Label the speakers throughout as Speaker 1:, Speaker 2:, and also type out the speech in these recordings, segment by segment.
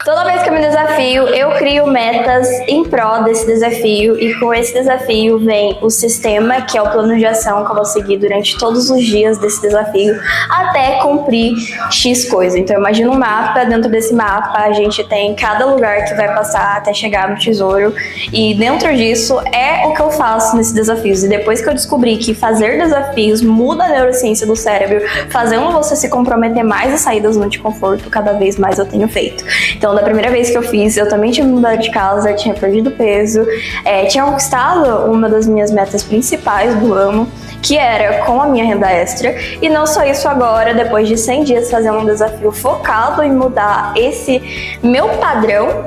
Speaker 1: Toda vez que eu me desafio, eu crio metas em prol desse desafio e com esse desafio vem o sistema, que é o plano de ação que eu vou seguir durante todos os dias desse desafio até cumprir X coisa. Então imagina um mapa, dentro desse mapa a gente tem cada lugar que vai passar até chegar no tesouro e dentro disso é o que eu faço nesses desafios. E depois que eu descobri que fazer desafios muda a neurociência do cérebro, fazendo você se comprometer mais a sair da zona de conforto, cada vez mais eu tenho feito. Então, da primeira vez que eu fiz, eu também tinha mudado de casa, tinha perdido peso, tinha conquistado uma das minhas metas principais do ano, que era com a minha renda extra. E não só isso agora, depois de 100 dias fazendo um desafio focado em mudar esse meu padrão,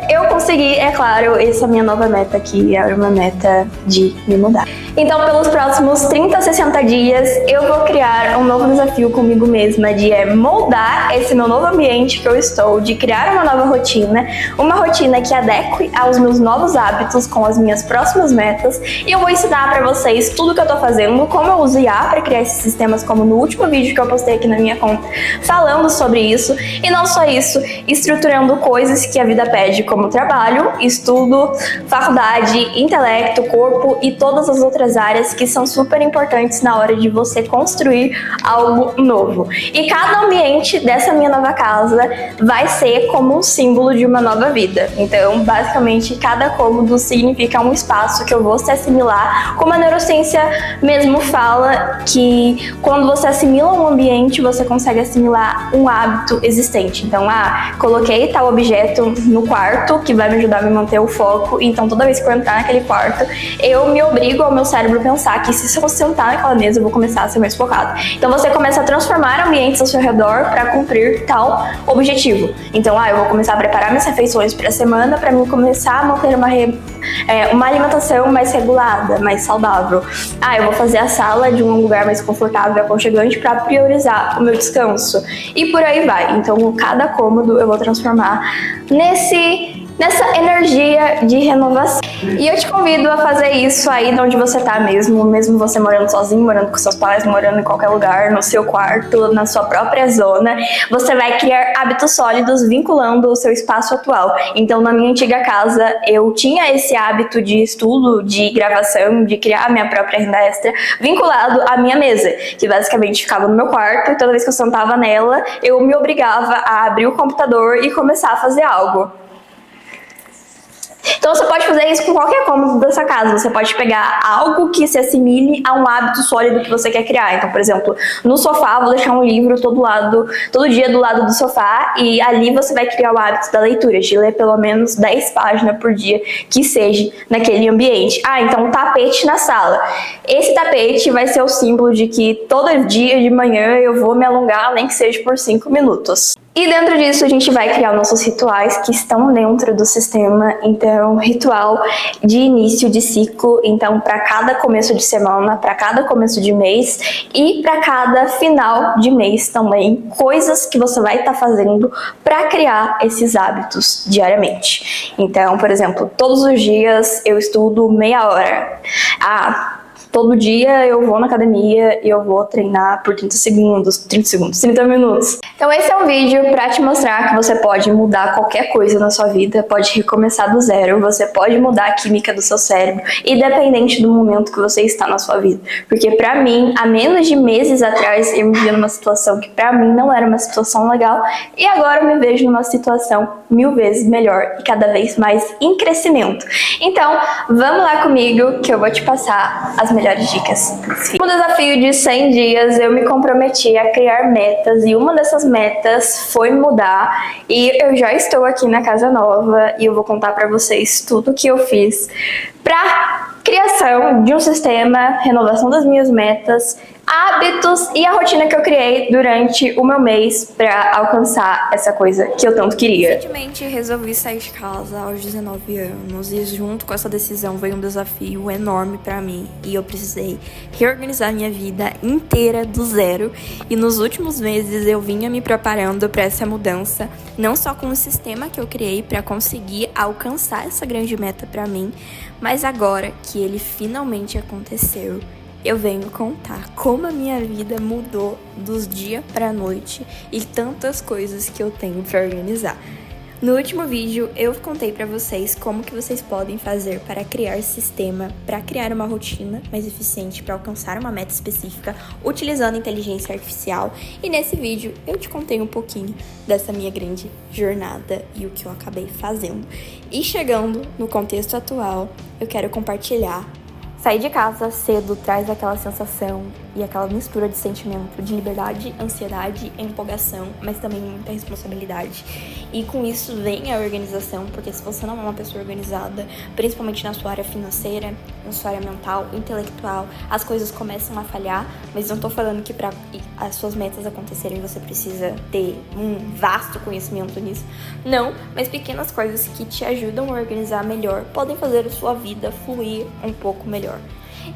Speaker 1: eu consegui, é claro, essa minha nova meta, que era uma meta de me mudar. Então, pelos próximos 30 a 60 dias, eu vou criar um novo desafio comigo mesma, de moldar esse meu novo ambiente que eu estou, de criar uma nova rotina, uma rotina que adeque aos meus novos hábitos com as minhas próximas metas. E eu vou ensinar pra vocês tudo que eu tô fazendo, como eu uso IA pra criar esses sistemas, como no último vídeo que eu postei aqui na minha conta, falando sobre isso. E não só isso, estruturando coisas que a vida pede, como trabalho, estudo, faculdade, intelecto, corpo e todas as outras áreas que são super importantes na hora de você construir algo novo. E cada ambiente dessa minha nova casa vai ser como um símbolo de uma nova vida. Então, basicamente, cada cômodo significa um espaço que eu vou se assimilar, como a neurociência mesmo fala, que quando você assimila um ambiente, você consegue assimilar um hábito existente. Então, coloquei tal objeto no quarto, que vai me ajudar a me manter o foco, então toda vez que eu entrar naquele quarto, eu me obrigo ao meu cérebro pensar que se eu sentar naquela mesa, eu vou começar a ser mais focado. Então você começa a transformar ambientes ao seu redor para cumprir tal objetivo. Então, eu vou começar a preparar minhas refeições para a semana para mim começar a manter uma alimentação mais regulada, mais saudável. Eu vou fazer a sala de um lugar mais confortável e aconchegante para priorizar o meu descanso. E por aí vai. Então, cada cômodo eu vou transformar nessa energia de renovação. E eu te convido a fazer isso aí de onde você tá mesmo você morando sozinho, morando com seus pais, morando em qualquer lugar, no seu quarto, na sua própria zona. Você vai criar hábitos sólidos vinculando o seu espaço atual. Então, na minha antiga casa, eu tinha esse hábito de estudo, de gravação, de criar a minha própria renda extra, vinculado à minha mesa, que basicamente ficava no meu quarto, e toda vez que eu sentava nela, eu me obrigava a abrir o computador e começar a fazer algo. Então você pode fazer isso com qualquer cômodo da sua casa. Você pode pegar algo que se assimile a um hábito sólido que você quer criar. Então, por exemplo, no sofá, vou deixar um livro todo dia do lado do sofá, e ali você vai criar o hábito da leitura, de ler pelo menos 10 páginas por dia, que seja naquele ambiente. Então um tapete na sala. Esse tapete vai ser o símbolo de que todo dia de manhã eu vou me alongar, nem que seja por 5 minutos. E dentro disso a gente vai criar nossos rituais que estão dentro do sistema. Então, ritual de início de ciclo, então para cada começo de semana, para cada começo de mês e para cada final de mês também, coisas que você vai estar fazendo para criar esses hábitos diariamente. Então, por exemplo, todos os dias eu estudo meia hora. Todo dia eu vou na academia e eu vou treinar por 30 minutos. Então esse é um vídeo para te mostrar que você pode mudar qualquer coisa na sua vida, pode recomeçar do zero, você pode mudar a química do seu cérebro, independente do momento que você está na sua vida. Porque pra mim, há menos de meses atrás, eu me vi numa situação que pra mim não era uma situação legal, e agora eu me vejo numa situação 1000 vezes melhor e cada vez mais em crescimento. Então, vamos lá comigo que eu vou te passar as melhores dicas. No desafio de 100 dias, eu me comprometi a criar metas e uma dessas metas foi mudar, e eu já estou aqui na casa nova e eu vou contar pra vocês tudo que eu fiz pra criação de um sistema, renovação das minhas metas, hábitos e a rotina que eu criei durante o meu mês para alcançar essa coisa que eu tanto queria. Recentemente resolvi sair de casa aos 19 anos e junto com essa decisão veio um desafio enorme para mim e eu precisei reorganizar minha vida inteira do zero, e nos últimos meses eu vinha me preparando para essa mudança, não só com o sistema que eu criei para conseguir alcançar essa grande meta para mim, mas agora que ele finalmente aconteceu, eu venho contar como a minha vida mudou dos dia pra noite e tantas coisas que eu tenho pra organizar. No último vídeo, eu contei pra vocês como que vocês podem fazer para criar sistema, para criar uma rotina mais eficiente para alcançar uma meta específica utilizando inteligência artificial. E nesse vídeo, eu te contei um pouquinho dessa minha grande jornada e o que eu acabei fazendo. E chegando no contexto atual, eu quero compartilhar. Sair de casa cedo traz aquela sensação e aquela mistura de sentimento de liberdade, ansiedade, empolgação, mas também muita responsabilidade. E com isso vem a organização, porque se você não é uma pessoa organizada, principalmente na sua área financeira, na sua área mental, intelectual, as coisas começam a falhar, mas não tô falando que para as suas metas acontecerem você precisa ter um vasto conhecimento nisso. Não, mas pequenas coisas que te ajudam a organizar melhor podem fazer a sua vida fluir um pouco melhor.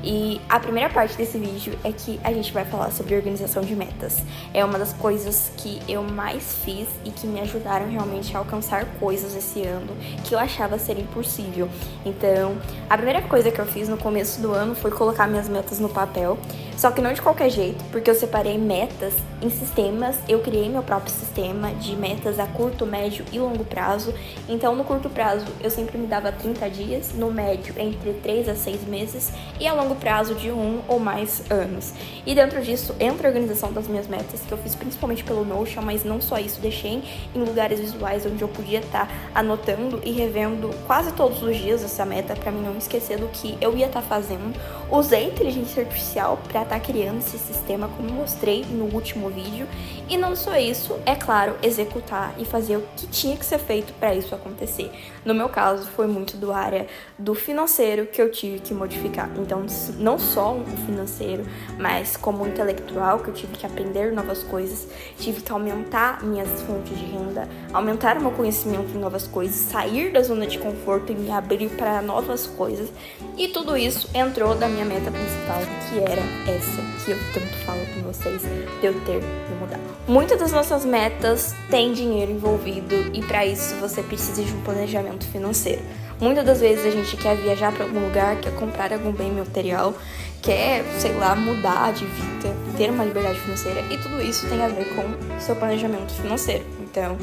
Speaker 1: E a primeira parte desse vídeo é que a gente vai falar sobre organização de metas. É uma das coisas que eu mais fiz e que me ajudaram realmente a alcançar coisas esse ano que eu achava ser impossível. Então, a primeira coisa que eu fiz no começo do ano foi colocar minhas metas no papel. Só que não de qualquer jeito, porque eu separei metas em sistemas, eu criei meu próprio sistema de metas a curto, médio e longo prazo. Então, no curto prazo, eu sempre me dava 30 dias, no médio, entre 3 a 6 meses, e a longo prazo, de 1 ou mais anos. E dentro disso, entra a organização das minhas metas, que eu fiz principalmente pelo Notion, mas não só isso, deixei em lugares visuais onde eu podia estar anotando e revendo quase todos os dias essa meta, para mim não esquecer do que eu ia estar fazendo. Usei inteligência artificial para estar criando esse sistema, como mostrei no último vídeo. E não só isso, é claro, executar e fazer o que tinha que ser feito para isso acontecer. No meu caso, foi muito do área do financeiro que eu tive que modificar. Então, não só o financeiro, mas como o intelectual, que eu tive que aprender novas coisas, tive que aumentar minhas fontes de renda, aumentar o meu conhecimento em novas coisas, sair da zona de conforto e me abrir para novas coisas. E tudo isso entrou da minha meta principal, que era essa que eu tanto falo com vocês, de eu ter que mudar. Muitas das nossas metas têm dinheiro envolvido e para isso você precisa de um planejamento financeiro. Muitas das vezes a gente quer viajar para algum lugar, quer comprar algum bem material, quer, sei lá, mudar de vida, ter uma liberdade financeira, e tudo isso tem a ver com seu planejamento financeiro. Então,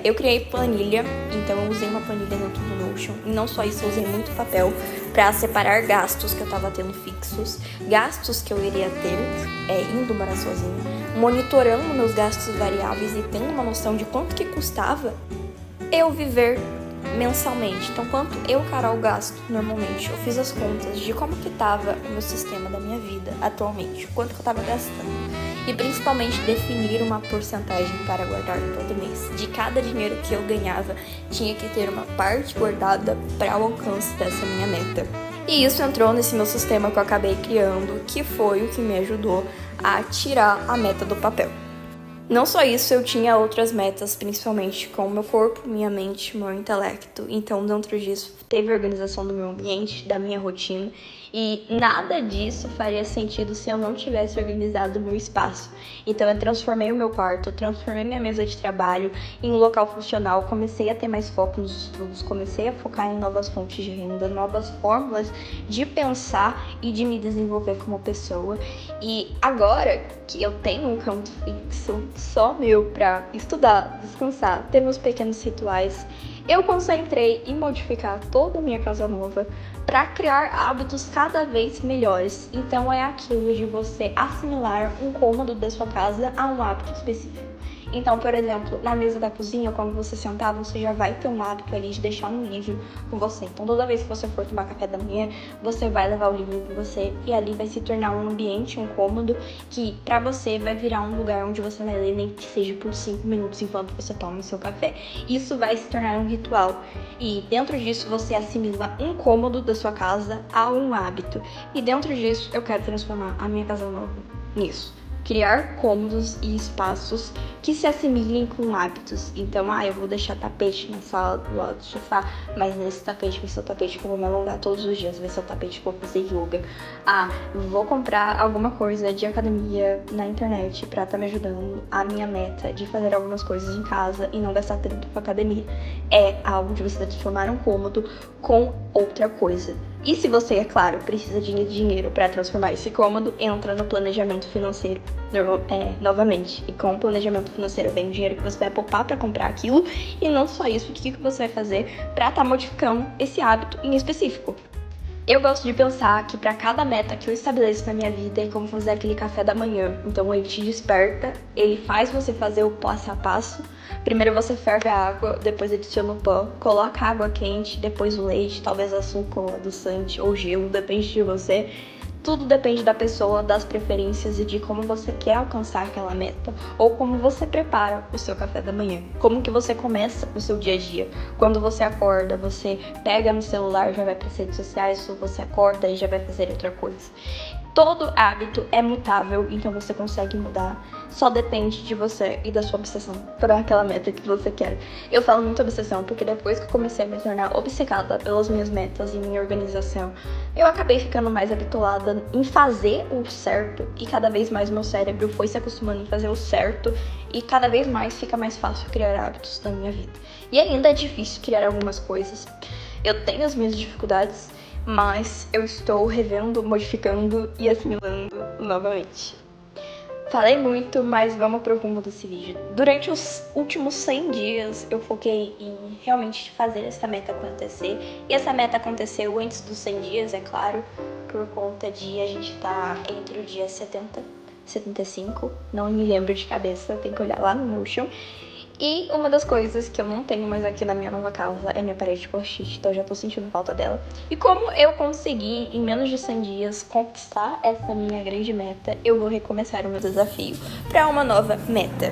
Speaker 1: eu criei planilha, então eu usei uma planilha dentro do Notion, e não só isso, eu usei muito papel para separar gastos que eu tava tendo fixos, gastos que eu iria ter indo morar sozinha, monitorando meus gastos variáveis e tendo uma noção de quanto que custava eu viver mensalmente. Então, quanto eu, Carol, gasto normalmente? Eu fiz as contas de como que tava o meu sistema da minha vida atualmente, quanto que eu tava gastando. E principalmente definir uma porcentagem para guardar todo mês. De cada dinheiro que eu ganhava, tinha que ter uma parte guardada para o alcance dessa minha meta. E isso entrou nesse meu sistema que eu acabei criando, que foi o que me ajudou a tirar a meta do papel. Não só isso, eu tinha outras metas, principalmente com o meu corpo, minha mente, meu intelecto. Então, dentro disso, teve a organização do meu ambiente, da minha rotina. E nada disso faria sentido se eu não tivesse organizado o meu espaço. Então, eu transformei o meu quarto, transformei minha mesa de trabalho em um local funcional. Comecei a ter mais foco nos estudos, comecei a focar em novas fontes de renda, novas fórmulas de pensar e de me desenvolver como pessoa. E agora que eu tenho um canto fixo só meu para estudar, descansar, ter meus pequenos rituais, eu concentrei em modificar toda a minha casa nova para criar hábitos cada vez melhores. Então é aquilo de você assimilar um cômodo da sua casa a um hábito específico. Então, por exemplo, na mesa da cozinha, quando você sentar, você já vai ter um hábito ali de deixar um livro com você. Então, toda vez que você for tomar café da manhã, você vai levar o livro com você e ali vai se tornar um ambiente, um cômodo que pra você vai virar um lugar onde você vai ler, nem que seja por 5 minutos enquanto você toma o seu café. Isso vai se tornar um ritual e dentro disso você assimila um cômodo da sua casa a um hábito. E dentro disso eu quero transformar a minha casa nova nisso. Criar cômodos e espaços que se assimilem com hábitos. Então, eu vou deixar tapete na sala do lado do sofá, mas nesse tapete vai ser o tapete que eu vou me alongar todos os dias, vai ser o tapete que eu vou fazer yoga. Vou comprar alguma coisa de academia na internet pra estar me ajudando a minha meta de fazer algumas coisas em casa e não gastar tanto com academia. É algo de você transformar um cômodo com outra coisa. E se você, é claro, precisa de dinheiro para transformar esse cômodo, entra no planejamento financeiro novamente. E com o planejamento financeiro vem o dinheiro que você vai poupar para comprar aquilo. E não só isso, o que você vai fazer para estar modificando esse hábito em específico. Eu gosto de pensar que para cada meta que eu estabeleço na minha vida é como fazer aquele café da manhã. Então ele te desperta, ele faz você fazer o passo a passo. Primeiro você ferve a água, depois adiciona o pão, coloca a água quente, depois o leite, talvez açúcar, ou adoçante ou gelo, depende de você. Tudo depende da pessoa, das preferências e de como você quer alcançar aquela meta ou como você prepara o seu café da manhã. Como que você começa o seu dia a dia. Quando você acorda, você pega no celular, já vai para as redes sociais, ou você acorda e já vai fazer outra coisa. Todo hábito é mutável, então você consegue mudar. Só depende de você e da sua obsessão por aquela meta que você quer. Eu falo muito obsessão porque depois que eu comecei a me tornar obcecada pelas minhas metas e minha organização, eu acabei ficando mais habituada em fazer o certo e cada vez mais meu cérebro foi se acostumando em fazer o certo e cada vez mais fica mais fácil criar hábitos na minha vida. E ainda é difícil criar algumas coisas. Eu tenho as minhas dificuldades, mas eu estou revendo, modificando e assimilando novamente. Falei muito, mas vamos pro rumo desse vídeo. Durante os últimos 100 dias, eu foquei em realmente fazer essa meta acontecer. E essa meta aconteceu antes dos 100 dias, é claro, por conta de a gente estar entre o dia 70, 75, não me lembro de cabeça, tem que olhar lá no Notion. E uma das coisas que eu não tenho mais aqui na minha nova casa é minha parede de post-it, então eu já tô sentindo falta dela. E como eu consegui, em menos de 100 dias, conquistar essa minha grande meta, eu vou recomeçar o meu desafio para uma nova meta.